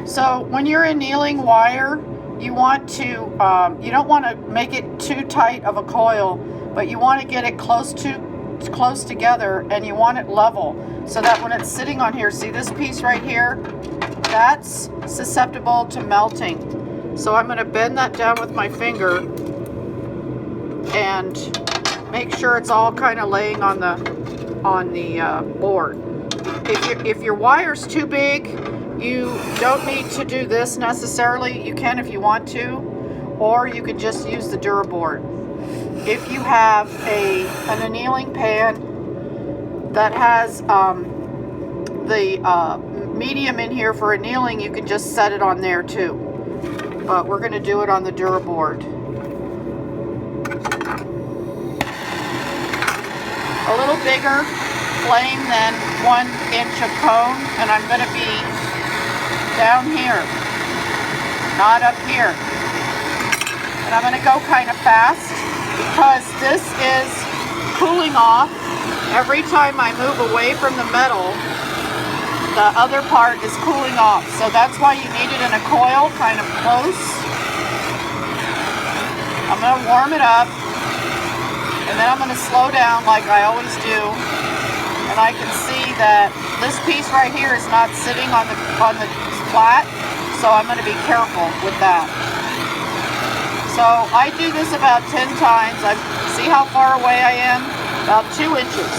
So when you're annealing wire, you want to, you don't want to make it too tight of a coil, but you want to get it close together, and you want it level so that when it's sitting on here, see this piece right here, that's susceptible to melting. So I'm going to bend that down with my finger and make sure it's all kind of laying on the board. If your wire's too big, you don't need to do this necessarily. You can if you want to, or you could just use the DuraBoard. If you have an annealing pan that has the medium in here for annealing, you can just set it on there too. But we're going to do it on the DuraBoard. A little bigger flame than 1 inch of cone, and I'm going to be down here, not up here. And I'm going to go kind of fast because this is cooling off. Every time I move away from the metal, the other part is cooling off. So that's why you need it in a coil, kind of close. I'm going to warm it up, and then I'm going to slow down like I always do. And I can see that this piece right here is not sitting on the flat, so I'm going to be careful with that. So I do this about 10 times. See how far away I am? About 2 inches.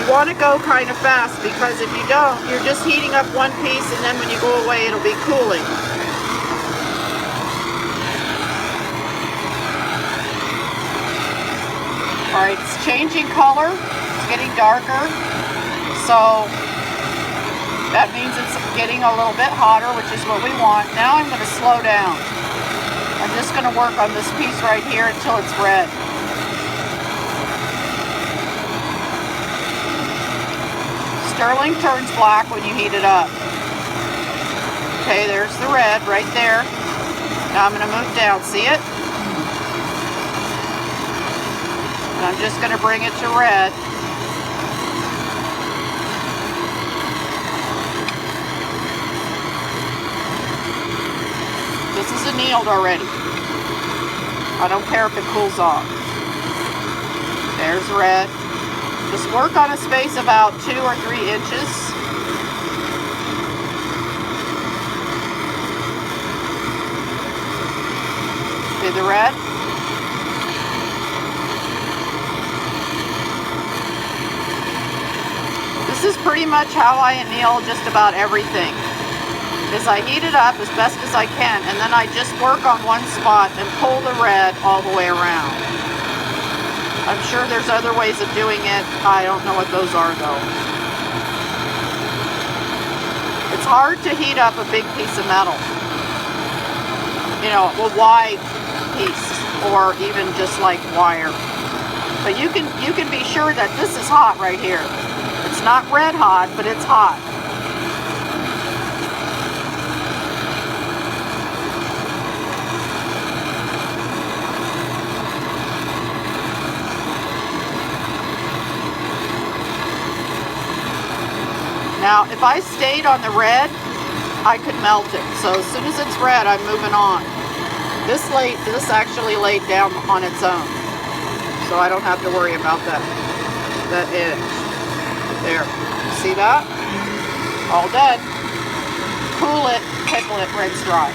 You want to go kind of fast, because if you don't, you're just heating up one piece, and then when you go away, it'll be cooling. Alright, it's changing color, it's getting darker, so that means it's getting a little bit hotter, which is what we want. Now I'm going to slow down. I'm just going to work on this piece right here until it's red. Sterling turns black when you heat it up. Okay, there's the red right there. Now I'm going to move down, see it? And I'm just going to bring it to red. This is annealed already. I don't care if it cools off. There's red. Just work on a space about 2 or 3 inches. See the red? This is pretty much how I anneal just about everything. Is I heat it up as best as I can, and then I just work on one spot and pull the red all the way around. I'm sure there's other ways of doing it. I don't know what those are though. It's hard to heat up a big piece of metal. You know, a wide piece, or even just like wire. But you can be sure that this is hot right here. It's not red hot, but it's hot. Now, if I stayed on the red, I could melt it. So as soon as it's red, I'm moving on. This actually laid down on its own, so I don't have to worry about that edge. There, see that? All dead. Cool it, pickle it, rinse dry.